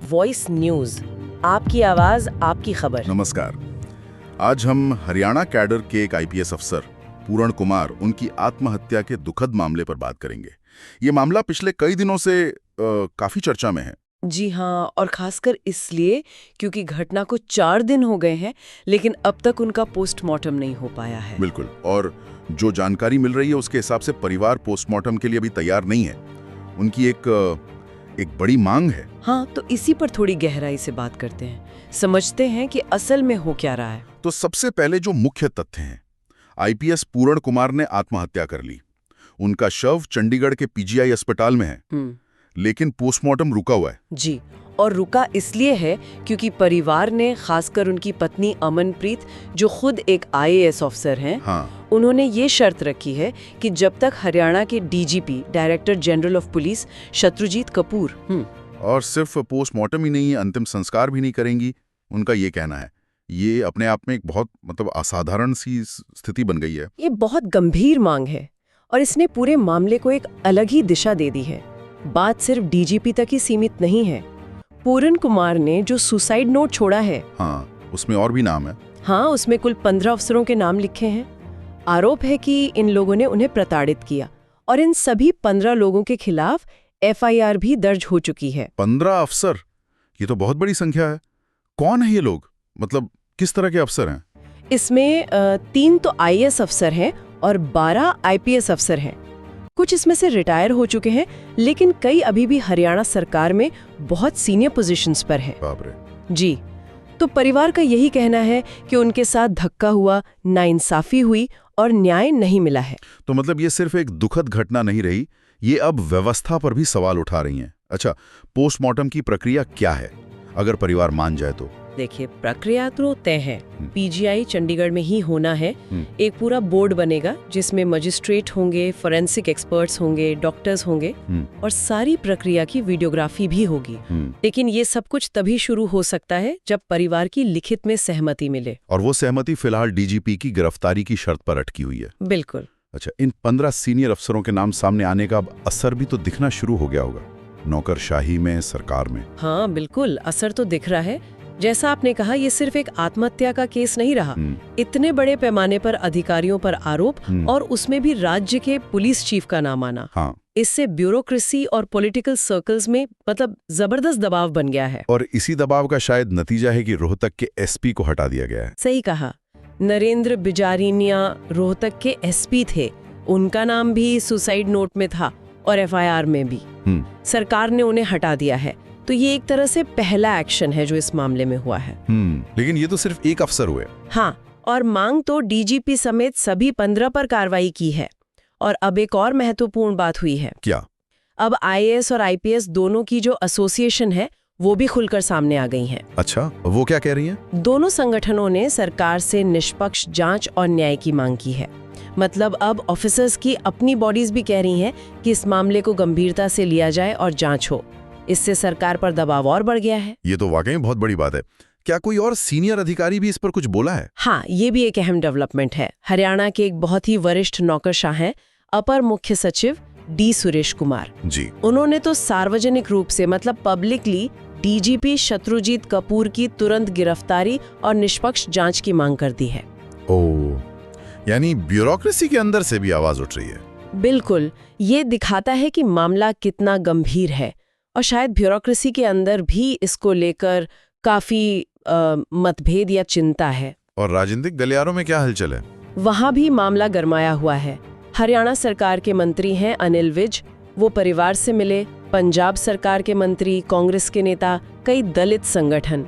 Voice news, आपकी आवाज आपकी खबर। नमस्कार। आज हम हरियाणा कैडर के एक आईपीएस अफसर पूरण कुमार उनकी आत्महत्या के दुखद मामले पर बात करेंगे। ये मामला पिछले कई दिनों से काफी चर्चा में है। जी हाँ, और खासकर इसलिए क्योंकि घटना को 4 दिन हो गए हैं, लेकिन अब तक उनका पोस्टमार्टम नहीं हो पाया है। बिल्कुल, और जो जानकारी मिल रही है उसके हिसाब से परिवार पोस्टमार्टम के लिए अभी तैयार नहीं है। उनकी एक बड़ी मांग है। हाँ, तो इसी पर थोड़ी गहराई से बात करते हैं, समझते हैं कि असल में हो क्या रहा है। तो सबसे पहले जो मुख्य तथ्य हैं, आईपीएस पूरण कुमार ने आत्महत्या कर ली। उनका शव चंडीगढ़ के पीजीआई अस्पताल में है, लेकिन पोस्टमार्टम रुका हुआ है। जी, और रुका इसलिए है क्योंकि परिवार ने, खासकर उनकी पत्नी अमनप्रीत, जो खुद एक आईएएस ऑफिसर हैं, हाँ, उन्होंने ये शर्त रखी है कि जब तक हरियाणा के DGP, director general of police Shatrujeet Kapoor और सिर्फ पोस्टमार्टम ही नहीं, अंतिम संस्कार भी नहीं करेंगी, उनका ये कहना है। ये अपने आप में एक बहुत असाधारण सी स्थिति बन गई है। ये बहुत गंभीर मांग है और इसने पूरे मामले को एक अलग ही दिशा दे दी है। बात सिर्फ डीजीपी तक ही सीमित नहीं है। पूरण कुमार ने जो सुसाइड नोट छोड़ा है, हाँ, उसमें और भी नाम है। हाँ, उसमें कुल 15 अफसरों के नाम लिखे हैं। आरोप है कि इन लोगों ने उन्हें प्रताड़ित किया और इन सभी 15 लोगों के खिलाफ एफआईआर भी दर्ज हो चुकी है। 15 अफसर, ये तो बहुत बड़ी संख्या है। कौन है ये लोग? मतलब किस तरह के अफसर हैं? इसमें 3 तो आईएएस अफसर हैं और 12 आईपीएस अफसर हैं। कुछ इसमें से रिटायर हो चुके हैं, लेकिन कई अभी भी हरियाणा सरकार में बहुत सीनियर पोजीशंस पर हैं। बाप रे। जी, तो परिवार का यही कहना है कि उनके साथ धक्का हुआ, नाइंसाफी हुई और न्याय नहीं मिला है। तो मतलब ये सिर्फ एक दुखद घटना नहीं रही, ये अब व्यवस्था पर भी सवाल उठा रही हैं। अच्छा, पोस्टमार्टम की प्रक्रिया क्या है अगर परिवार मान जाए तो? देखिए, प्रक्रिया तो तय है। पीजीआई चंडीगढ़ में ही होना है। एक पूरा बोर्ड बनेगा जिसमें मजिस्ट्रेट होंगे, फोरेंसिक एक्सपर्ट्स होंगे, डॉक्टर्स होंगे और सारी प्रक्रिया की वीडियोग्राफी भी होगी। लेकिन ये सब कुछ तभी शुरू हो सकता है जब परिवार की लिखित में सहमति मिले। और वो सहमति फिलहाल डीजीपी की गिरफ्तारी की शर्त पर अटकी हुई है। बिल्कुल। अच्छा, इन 15 सीनियर अफसरों के नाम सामने आने का अब असर भी तो दिखना शुरू हो गया होगा, नौकरशाही में, सरकार में। हाँ बिल्कुल, असर तो दिख रहा है। जैसा आपने कहा, ये सिर्फ एक आत्महत्या का केस नहीं रहा। इतने बड़े पैमाने पर अधिकारियों पर आरोप और उसमें भी राज्य के पुलिस चीफ का नाम आना। हाँ। इससे ब्यूरोक्रेसी और पॉलिटिकल सर्कल्स में जबरदस्त दबाव बन गया है। और इसी दबाव का शायद नतीजा है कि रोहतक के एसपी को हटा दिया गया है। सही कहा। नरेंद्र बिजारिनिया रोहतक के एसपी थे। उनका नाम भी सुसाइड नोट में था और एफआईआर में भी। सरकार ने उन्हें हटा दिया है। तो ये एक तरह से पहला एक्शन है जो इस मामले में हुआ है। लेकिन ये तो सिर्फ एक अफसर हुए। हाँ, और मांग तो डीजीपी समेत सभी 15 पर कार्रवाई की है। और अब एक और महत्वपूर्ण बात हुई है। क्या? अब आईएएस और आईपीएस दोनों की जो एसोसिएशन है वो भी खुलकर सामने आ गई है। अच्छा, वो क्या कह रही हैं? दोनों संगठनों ने सरकार से निष्पक्ष जांच और न्याय की मांग की है। मतलब अब ऑफिसर्स की अपनी बॉडीज भी कह रही हैं कि इस मामले को गंभीरता से लिया जाए और जांच हो। इससे सरकार पर दबाव और बढ़ गया है। ये तो वाकई बहुत बड़ी बात है। क्या कोई और सीनियर अधिकारी भी इस पर कुछ बोला है? हाँ, ये भी एक अहम डेवलपमेंट है। हरियाणा के एक बहुत ही वरिष्ठ नौकरशाह हैं, अपर मुख्य सचिव डी सुरेश कुमार जी। उन्होंने तो सार्वजनिक रूप से, मतलब पब्लिकली, डीजीपी शत्रुजीत कपूर की तुरंत गिरफ्तारी और निष्पक्ष जांच की मांग कर दी है। ओह, यानी ब्यूरोक्रेसी के अंदर से भी आवाज उठ रही है। बिल्कुल, ये दिखाता है कि मामला कितना गंभीर है और शायद ब्यूरोक्रेसी के अंदर भी इसको लेकर काफी मतभेद या चिंता है। और राजनीतिक गलियारों में क्या हलचल है? वहां भी मामला गरमाया हुआ है। हरियाणा सरकार के मंत्री हैं अनिल विज, वो परिवार से मिले। पंजाब सरकार के मंत्री, कांग्रेस के नेता, कई दलित संगठन,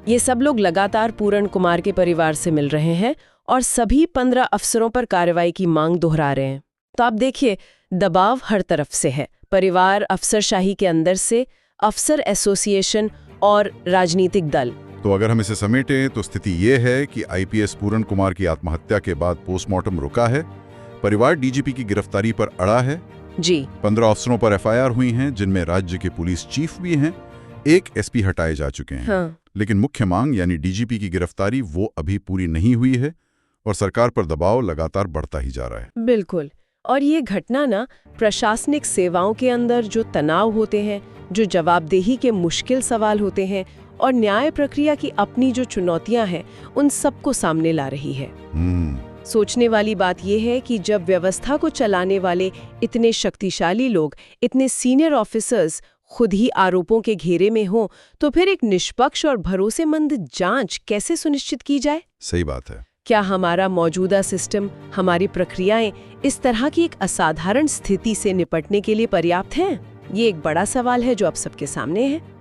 ये सब लोग लगातार पूरण कुमार के परिवार से मिल रहे हैं और सभी 15 अफसरों पर कार्रवाई की मांग दोहरा रहे हैं। तो आप देखिए, दबाव हर तरफ से है। परिवार, अफसरशाही के अंदर से, अफसर एसोसिएशन और राजनीतिक दल। तो अगर हम इसे समेटें तो स्थिति ये है कि आईपीएस पूरण कुमार की आत्महत्या के बाद पोस्टमार्टम रुका है, परिवार डीजीपी की गिरफ्तारी पर अड़ा है जी। 15 अफसरों पर एफआईआर हुई हैं, जिनमें राज्य के पुलिस चीफ भी हैं। एक एसपी हटाए जा चुके हैं। हाँ। लेकिन मुख्य मांग यानी डीजीपी की गिरफ्तारी वो अभी पूरी नहीं हुई है और सरकार पर दबाव लगातार बढ़ता ही जा रहा है। बिल्कुल। और ये घटना ना प्रशासनिक सेवाओं के अंदर जो तनाव होते हैं, जो जवाबदेही के मुश्किल सवाल होते हैं और न्याय प्रक्रिया की अपनी जो चुनौतियां हैं उन सबको सामने ला रही है। सोचने वाली बात यह है कि जब व्यवस्था को चलाने वाले इतने शक्तिशाली लोग, इतने सीनियर ऑफिसर्स खुद ही आरोपों के घेरे में हों, तो फिर एक निष्पक्ष और भरोसेमंद जांच कैसे सुनिश्चित की जाए? सही बात है। क्या हमारा मौजूदा सिस्टम, हमारी प्रक्रियाएं इस तरह की एक असाधारण स्थिति से निपटने के लिए पर्याप्त हैं? ये एक बड़ा सवाल है जो अब सबके सामने है।